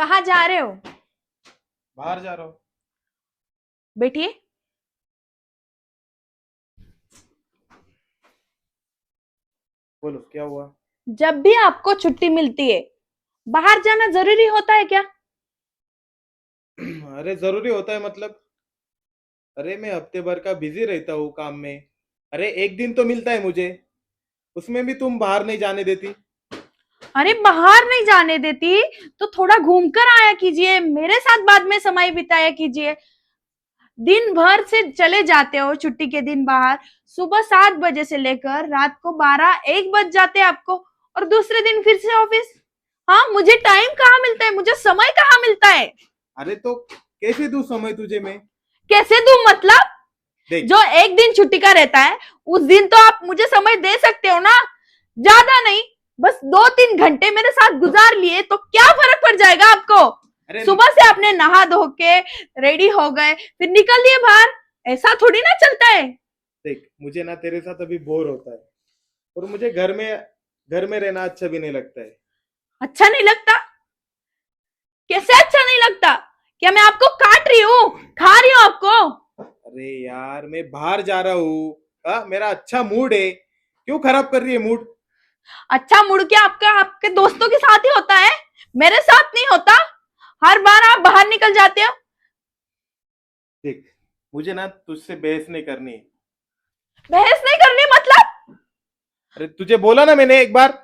कहाँ जा रहे हो? बाहर जा रहा हूँ। बैठिए। बोलो क्या हुआ। जब भी आपको छुट्टी मिलती है, बाहर जाना जरूरी होता है क्या? अरे जरूरी होता है मतलब। अरे मैं हफ्ते भर का बिजी रहता हूँ काम में। अरे एक दिन तो मिलता है मुझे, उसमें भी तुम बाहर नहीं जाने देती। अरे बाहर नहीं जाने देती तो थोड़ा घूम कर आया कीजिए, मेरे साथ बाद में समय बिताया कीजिए। दिन भर से चले जाते हो छुट्टी के दिन बाहर, सुबह 7 बजे से लेकर रात को 12-1 बज जाते हैं आपको, और दूसरे दिन फिर से ऑफिस। हाँ, मुझे टाइम कहाँ मिलता है, मुझे समय कहाँ मिलता है? अरे तो कैसे दूं समय तुझे मैं। कैसे दूं मतलब? देख। जो एक दिन छुट्टी का रहता है, उस दिन तो आप मुझे समय दे सकते हो ना। ज्यादा नहीं, बस 2-3 घंटे मेरे साथ गुजार लिए तो क्या फर्क पड़ जाएगा आपको? अरे सुबह से आपने नहा धो के रेडी हो गए, फिर निकल दिए बाहर। ऐसा थोड़ी ना चलता है। देख, मुझे ना तेरे साथ अभी बोर होता है, और मुझे घर में रहना अच्छा भी नहीं लगता है। अच्छा नहीं लगता? कैसे अच्छा नहीं लगता? क्या मैं आपको काट रही हूँ, खा रही हूँ आपको? अरे यार, मैं बाहर जा रहा हूँ। मेरा अच्छा मूड है, क्यों खराब कर रही है मूड। अच्छा मुड़ के आपका आपके दोस्तों के साथ ही होता है, मेरे साथ नहीं होता। हर बार आप बाहर निकल जाते हो। देख, मुझे ना तुझसे बहस नहीं करनी है। बहस नहीं करनी मतलब? अरे तुझे बोला ना मैंने एक बार।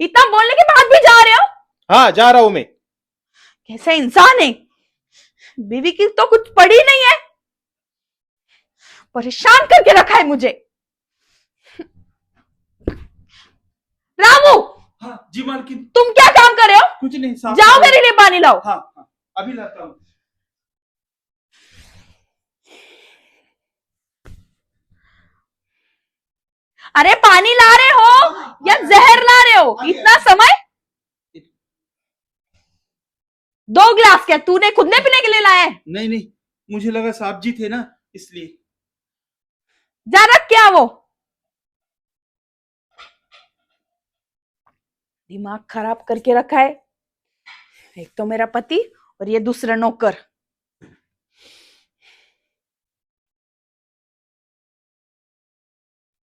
इतना बोलने के बाद भी जा रहे हो? हाँ, जा रहा हूँ मैं। कैसे इंसान है? बीवी की तो कुछ पड़ी नहीं है, परेशान करके रखा है मुझे। रामू, हाँ जी मालकिन। तुम क्या काम कर रहे हो? कुछ नहीं, साफ जाओ सफाई। मेरे लिए पानी लाओ। हाँ हाँ, अभी लाता हूँ। अरे पानी ला रहे हो या जहर ला रहे हो? इतना समय? 2 गिलास क्या तूने खुद ने पीने के लिए लाया है? नहीं नहीं, मुझे लगा साहब जी थे ना, इसलिए। जा रख क्या वो? दिमाग खराब करके रखा है। एक तो मेरा पति और ये दूसरा नौकर।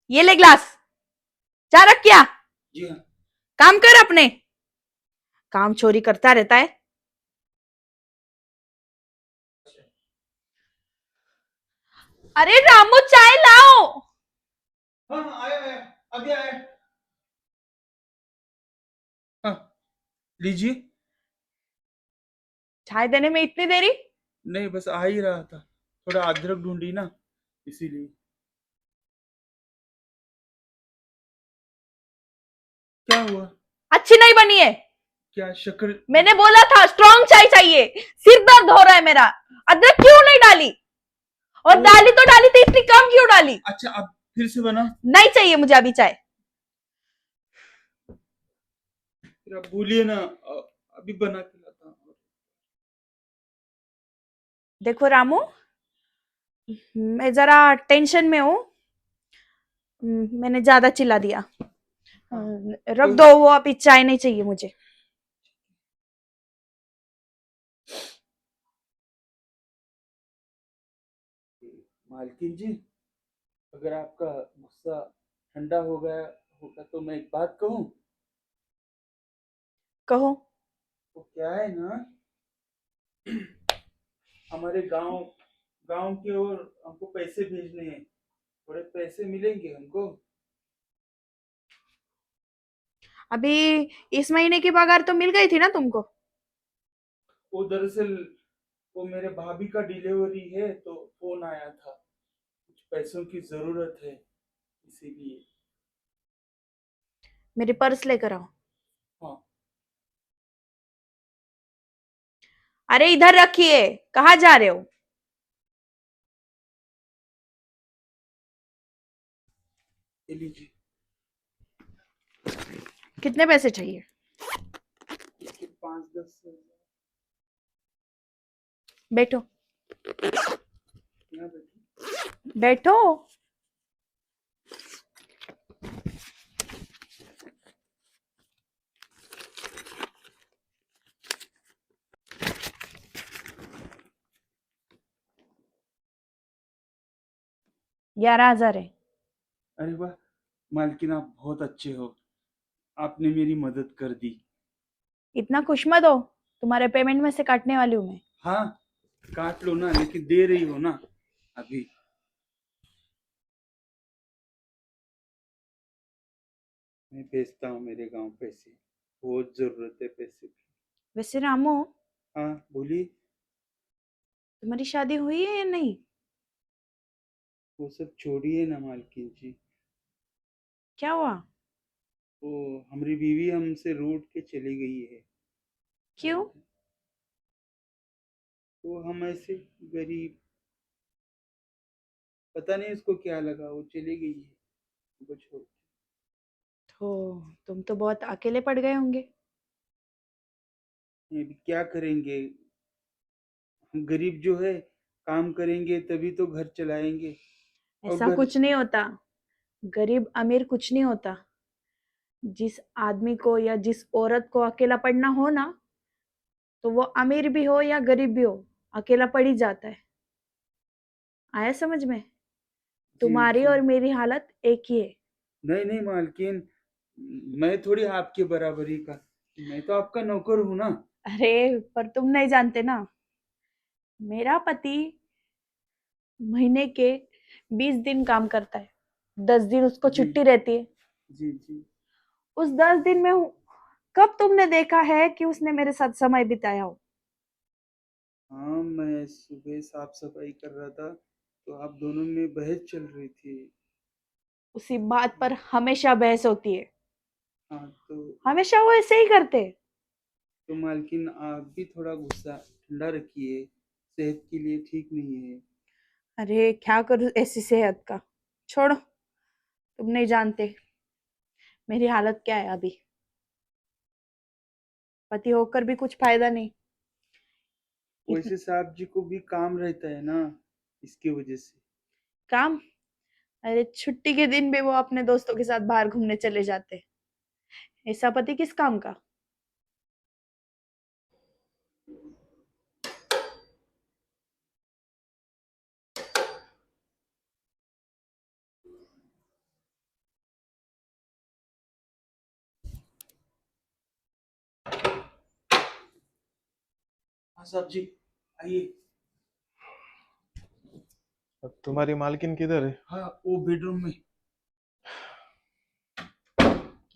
ये ले गिलास। जा रख क्या? जी हाँ। काम कर अपने। काम चोरी करता रहता है। अरे रामू, चाय लाओ। हाँ हाँ, आया आया, अभी आया। हाँ, लीजिए। चाय देने में इतनी देरी? नहीं, बस आ ही रहा था, थोड़ा अदरक ढूंढी ना, इसीलिए। क्या हुआ? अच्छी नहीं बनी है। क्या शक्कर? मैंने बोला था स्ट्रॉन्ग चाय चाहिए। सिर दर्द हो रहा है मेरा। अदरक क्यों नहीं डाली? और वो डाली तो डाली तो इतनी कम क्यों डाली? अच्छा, अब फिर से बना। नहीं चाहिए मुझे अभी चाय। फिर आप भूलिए ना, अभी बना के लाता हूँ। देखो रामू, मैं जरा टेंशन में हूँ। मैंने ज्यादा चिल्ला दिया। हाँ, रख कोई दो वो, अभी चाय नहीं चाहिए मुझे। मालकिन जी, अगर आपका गुस्सा ठंडा हो गया होगा तो मैं एक बात कहूँ। कहो। वो क्या है ना, हमारे गांव गांव की ओर हमको पैसे भेजने हैं, थोड़े पैसे मिलेंगे हमको। अभी इस महीने की पगार तो मिल गई थी ना तुमको? वो दरअसल वो मेरे भाभी का डिलीवरी है, तो फोन आया था, कुछ पैसों की जरूरत है, इसीलिए। मेरी पर्स लेकर आओ। हाँ, अरे इधर रखिए। कहाँ जा रहे हो? ये लीजिए। कितने पैसे चाहिए? इसके 5-10 बैठो। यहाँ बैठिए। बैठो। 11,000 है। अरे वाह मालकिन, आप बहुत अच्छे हो, आपने मेरी मदद कर दी। इतना खुश मत हो, तुम्हारे पेमेंट में से काटने वाली हूँ मैं। हाँ काट लो ना, लेकिन दे रही हो ना अभी। मैं भेजता हूँ मेरे गांव पैसे, बहुत जरूरत है पैसे की। वैसे रामू, हाँ बोलिए। तुम्हारी शादी हुई है या नहीं? वो सब छोड़िए ना मालकिन जी। क्या हुआ? वो हमारी बीवी हमसे रूठ के चली गई है। क्यों? तो हम ऐसे गरीब, पता नहीं उसको क्या लगा, वो चली गई है हमको छोड़ के। तो तुम तो बहुत अकेले पड़ गए होंगे। अभी क्या करेंगे, हम गरीब जो है, काम करेंगे तभी तो घर चलाएंगे। और ऐसा घर, कुछ नहीं होता, गरीब अमीर कुछ नहीं होता। जिस आदमी को या जिस औरत को अकेला पड़ना हो ना, तो वो अमीर भी हो या गरीब भी हो, अकेला पड़ ही जाता है। आया समझ में? जी तुम्हारी जी। और मेरी हालत एक ही है। नहीं नहीं मालकिन, मैं थोड़ी आपके बराबरी का, मैं तो आपका नौकर हूँ ना। अरे पर तुम नहीं जानते ना, मेरा पति महीने के 20 दिन काम करता है, 10 दिन उसको जी छुट्टी रहती है। जी जी। उस 10 दिन में कब तुमने देखा है कि उसने मेरे साथ समय बिताया हो? हाँ मैं सुबह साफ सफाई कर रहा था, तो आप दोनों में बहस चल रही थी। उसी बात पर हमेशा बहस होती है। हाँ हमेशा वो ऐसे ही करते हैं। तो मालकिन आप भी थोड़ा गुस्सा ठंडा रखिए, सेहत के लिए ठीक नहीं है। अरे क्या करूं ऐसी सेहत का, छोड़ो, तुम नहीं जानते मेरी हालत क्या है अभी। पति होकर भी कुछ फायदा नहीं। इतन वैसे साहब जी को भी काम रहता है ना, इसकी वजह से। काम? अरे छुट्टी के दिन भी वो अपने दोस्तों के साथ बाहर घूमने चले जाते हैं। ऐसा पति किस काम का? हाँ साहब जी, आइए। अब तुम्हारी मालकिन किधर है? हाँ वो बेडरूम में।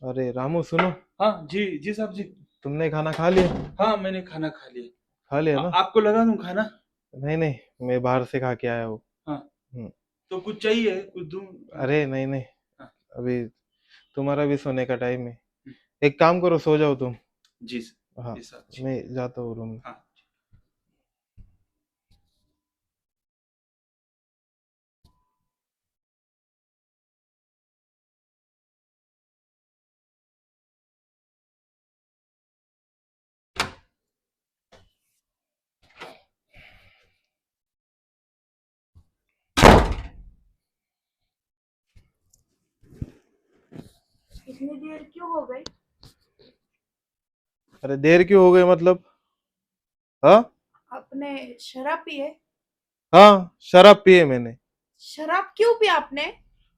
अरे रामू सुनो, हाँ जी जी साहब जी। तुमने खाना खा लिया? हाँ मैंने खाना खा लिया। खा लिया ना? आपको लगा दूं खाना? नहीं नहीं, मैं बाहर से खा के आया हूँ। हाँ हम्म, तो कुछ चाहिए, कुछ दूं? अरे नहीं नहीं, हाँ, अभी तुम्हारा भी सोने का टाइम है। एक काम करो, सो जाओ तुम। जी हाँ, जी साहब जी। मैं जाता हूँ रूम में। हाँ इतनी देर क्यों हो गई? अरे देर क्यों हो गई मतलब? हाँ आपने शराब पी है? हाँ, शराब पिए मैंने। शराब क्यों पिया आपने?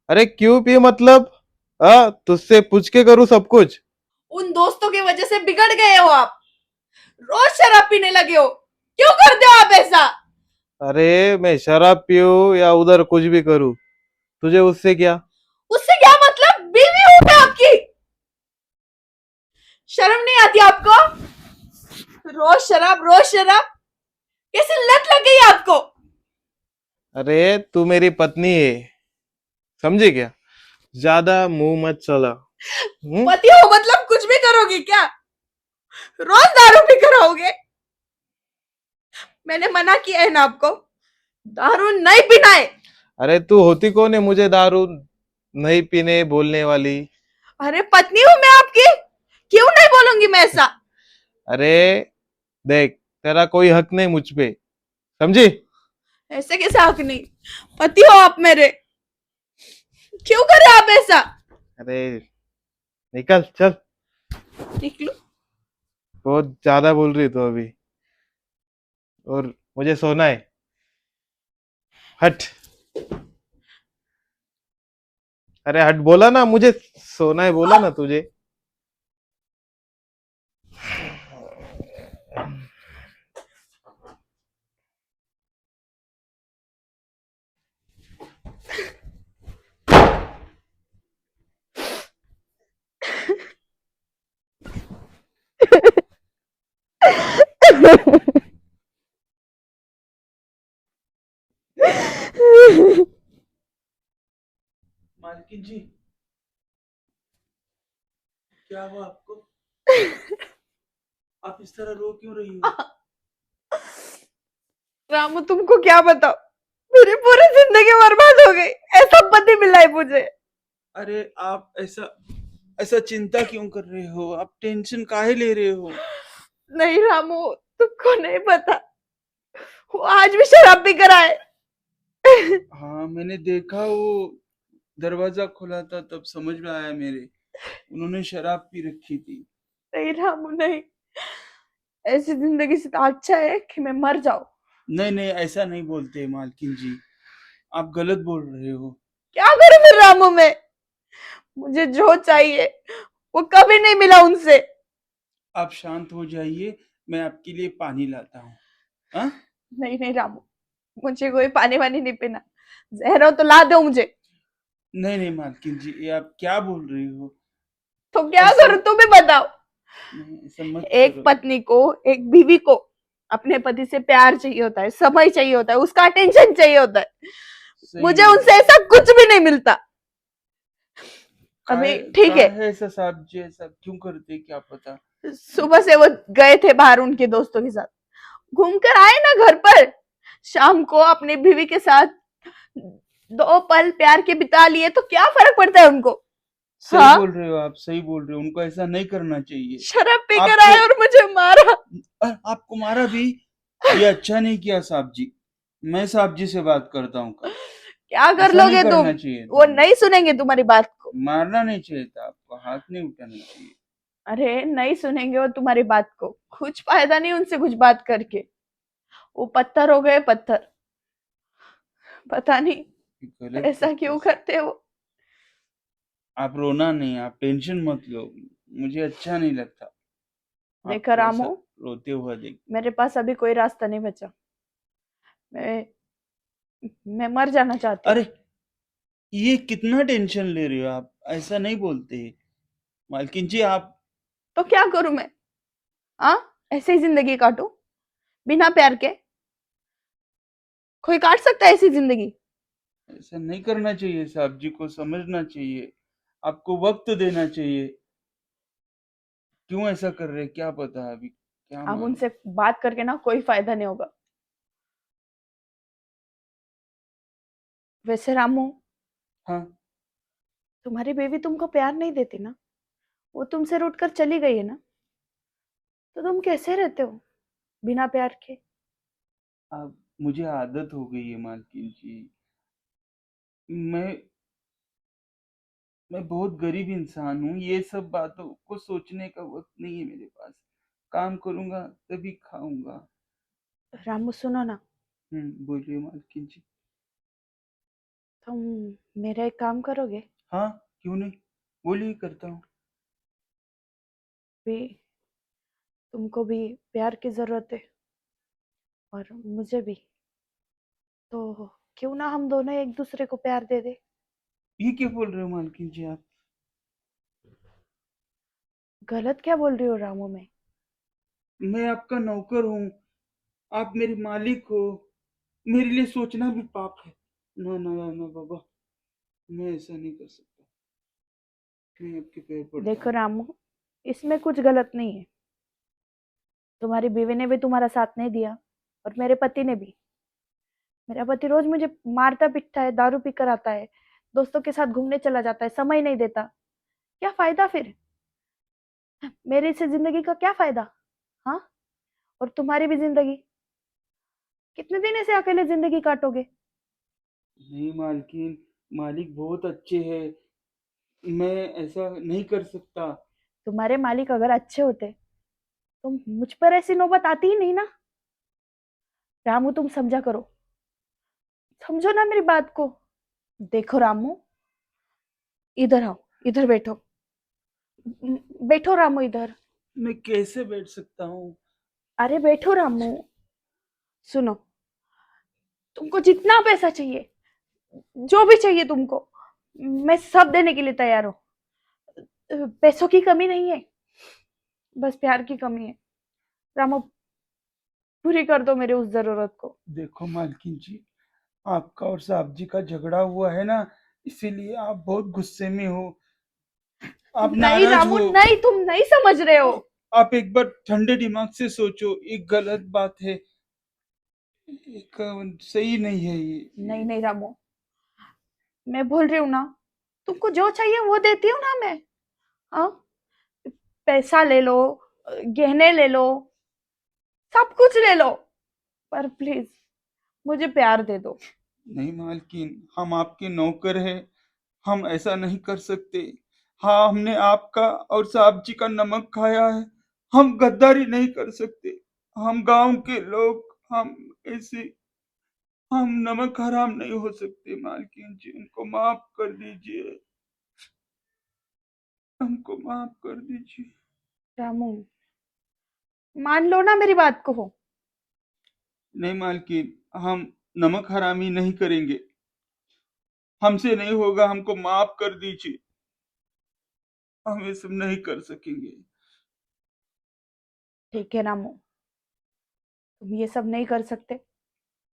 अरे क्यों पिए मतलब? हाँ, तुझसे पूछ के करूँ सब कुछ? उन दोस्तों की वजह से बिगड़ गए हो आप, रोज शराब पीने लगे हो। क्यों करते हो आप ऐसा? अरे मैं शराब पीऊँ या उधर कुछ भी करूँ, तुझे उससे क्या? उससे क्या मतलब, बीवी हूं मैं आपकी। शर्म नहीं आती आपको? रोज शराब, कैसे लत लग गई आपको? अरे तू मेरी पत्नी है, समझी क्या? ज्यादा मुंह मत चला। पति हो मतलब कुछ भी करोगे क्या? रोज दारू पी कर आओगे? मैंने मना किया है ना आपको, दारू नहीं पीना है। अरे तू होती कौन है मुझे दारू नहीं पीने बोलने वाली? अरे पत्नी हूं मैं आपकी, क्यों नहीं बोलूंगी मैं ऐसा? अरे देख, तेरा कोई हक नहीं मुझ पे, समझी? ऐसे कैसे हक नहीं, पति हो आप मेरे, क्यों करे आप ऐसा? अरे निकल चल, निकलू? बहुत ज्यादा बोल रही तू अभी, और मुझे सोना है। हट। अरे हट, बोला ना मुझे सोना है, बोला ना तुझे। मालकिन जी, क्या हुआ आपको? आप इस तरह रो क्यों रही हो? रामू तुमको क्या बताओ, मेरी पूरी जिंदगी बर्बाद हो गई। ऐसा पति मिला है मुझे। अरे आप ऐसा ऐसा चिंता क्यों कर रहे हो? आप टेंशन काहे ले रहे हो? नहीं रामू, तुमको नहीं पता, वो आज भी शराब पी कर आए। हाँ, मैंने देखा, वो दरवाजा खुला था तब समझ में आया मेरे। उन्होंने शराब पी रखी थी। नहीं रामू नहीं, ऐसी जिंदगी से तो अच्छा है कि मैं मर जाऊं। नहीं नहीं, ऐसा नहीं बोलते मालकिन जी, आप गलत बोल रहे हो। क्या करूं फिर रामू मैं? मुझे जो चाहिए वो कभी नहीं मिला उनसे। आप शांत हो जाइए, मैं आपके लिए पानी लाता हूँ। हाँ? नहीं नहीं रामू, मुझे कोई पानी वानी नहीं पीना। जहर हो तो ला दो मुझे। नहीं नहीं मालकिन जी, ये आप क्या बोल रही हो? तो क्या ऐसा करूं तुम ही बताओ। नहीं, ऐसा मत एक करो। पत्नी को, एक बीवी को अपने पति से प्यार चाहिए होता है, समय चाहिए होता है, उसका अटेंशन चाहिए होता है। सही मुझे है। उनसे ऐसा कुछ भी नहीं मिलता। अभी ठीक का है, है ऐसा? साहब जी ऐसा क्यों करते, क्या पता। सुबह से वो गए थे बाहर उनके दोस्तों के साथ, घूम कर आए ना घर पर। शाम को अपनी बीवी के साथ 2 पल प्यार के बिता लिए तो क्या फर्क पड़ता है उनको? सही हाँ, बोल रहे हो आप, सही बोल रहे हो, उनको ऐसा नहीं करना चाहिए। शराब पीकर आपको आए और मुझे मारा। आपको मारा भी? ये अच्छा नहीं किया साहब जी। मैं साहब जी से बात करता हूँ कल। क्या कर ऐसा नहीं लोगे तुम? करना चाहिए वो था। नहीं सुनेंगे तुम्हारी बात को। मारना नहीं चाहिए था आपको, हाथ नहीं उठाना चाहिए। अरे नहीं सुनेंगे वो तुम्हारी बात को, कुछ फायदा नहीं उनसे कुछ बात करके। वो पत्थर हो गए पत्थर। पता नहीं ये गलत ऐसा करते क्यों हैं। करते हो। आप रोना नहीं, आप टेंशन मत लो। मुझे अच्छा नहीं लगता देखो आपको ऐसा रामू, रोते हुआ देख। मेरे पास अभी कोई रास्ता नहीं बचा। मैं मैं मर जाना चाहती हूँ। अरे, ये कितना टेंशन ले रहे हो आप? ऐसा नहीं बोलते। मालकिन जी, आप तो क्या करूं मैं? हाँ, ऐसे ही जिंदगी काटूं बिना प्यार के? कोई काट सकता है ऐसी जिंदगी? ऐसा नहीं करना चाहिए, साहब जी को समझना चाहिए, आपको वक्त देना चाहिए। क्यों ऐसा कर रहे हैं, क्या पता अभी, क्या अब मालूम। उनसे बात करके ना कोई फायदा नहीं होगा। वैसे रामू, हाँ, तुम्हारी बेबी तुमको प्यार नहीं देती ना? वो तुमसे रूठ कर चली गई है ना? तो तुम कैसे रहते हो बिना प्यार के? अब मुझे आदत हो गई है मालकिन जी। मैं मैं बहुत गरीब इंसान हूँ, ये सब बातों को सोचने का वक्त नहीं है मेरे पास। काम करूंगा तभी खाऊंगा। रामू सुनो ना, बोलिए मालकिन जी। तुम मेरा एक काम करोगे? हाँ, क्यों नहीं, बोलिए, करता हूँ। भी तुमको भी प्यार की जरूरत है और मुझे भी, तो क्यों ना हम दोनों एक दूसरे को प्यार दे दे। ये क्या बोल रहे हो मालकिन जी आप? गलत क्या बोल रही हो रामू मैं? मैं आपका नौकर हूँ, आप मेरे मालिक हो। मेरे लिए सोचना भी पाप है। ना ना ना ना बाबा, मैं ऐसा नहीं कर सकता। मैं आपके पैर पड़ता देखो हूँ। रामू, इसमें कुछ गलत नहीं है। तुम्हारी बीवी ने भी तुम्हारा साथ नहीं दिया और मेरे पति ने भी। मेरा पति रोज मुझे मारता पीटता है, दारू पीकर आता है, दोस्तों के साथ घूमने चला जाता है, समय नहीं देता। क्या फायदा फिर? मेरी से जिंदगी का क्या फायदा? हाँ, और तुम्हारी भी जिंदगी, कितने दिन ऐसे अकेले जिंदगी काटोगे? नहीं मालकिन, मालिक बहुत अच्छे हैं, मैं ऐसा नहीं कर सकता। तुम्हारे मालिक अगर अच्छे होते तो मुझ पर ऐसी नौबत आती ही नहीं ना। रामू तुम समझा करो, समझो ना मेरी बात को। देखो रामू, इधर आओ, इधर बैठो। बैठो रामू इधर। मैं कैसे बैठ सकता हूँ? अरे बैठो रामू। सुनो, तुमको जितना पैसा चाहिए, जो भी चाहिए तुमको, मैं सब देने के लिए तैयार हूँ। पैसों की कमी नहीं है, बस प्यार की कमी है। रामू, पूरी कर दो मेरे उस जरूरत को। देखो मालकिन जी, आपका और साहब जी का झगड़ा हुआ है ना, इसीलिए आप बहुत गुस्से में हो, आप नहीं नाराज रामू, हो। नहीं, तुम नहीं समझ रहे हो। आप एक बार ठंडे दिमाग से सोचो, ये गलत बात है, एक सही नहीं है ये। नहीं नहीं रामू, मैं बोल रही हूँ ना, तुमको जो चाहिए वो देती हूँ ना मैं। हाँ, पैसा ले लो, गहने ले लो, सब कुछ ले लो, पर प्लीज मुझे प्यार दे दो। नहीं मालकिन, हम आपके नौकर हैं, हम ऐसा नहीं कर सकते। हाँ, हमने आपका और साहब जी का नमक खाया है, हम गद्दारी नहीं कर सकते। हम गांव के लोग, हम ऐसे, हम नमक हराम नहीं हो सकते। मालकिन जी, उनको माफ कर दीजिए, हमको माफ कर दीजिए। रामू, मान लो ना मेरी बात को। नहीं मालकिन, हम नमक हरामी नहीं करेंगे, हमसे नहीं होगा, हमको माफ कर दीजिए, हम ये सब नहीं कर सकेंगे। ठीक है रामू, तुम ये सब नहीं कर सकते,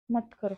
मत करो।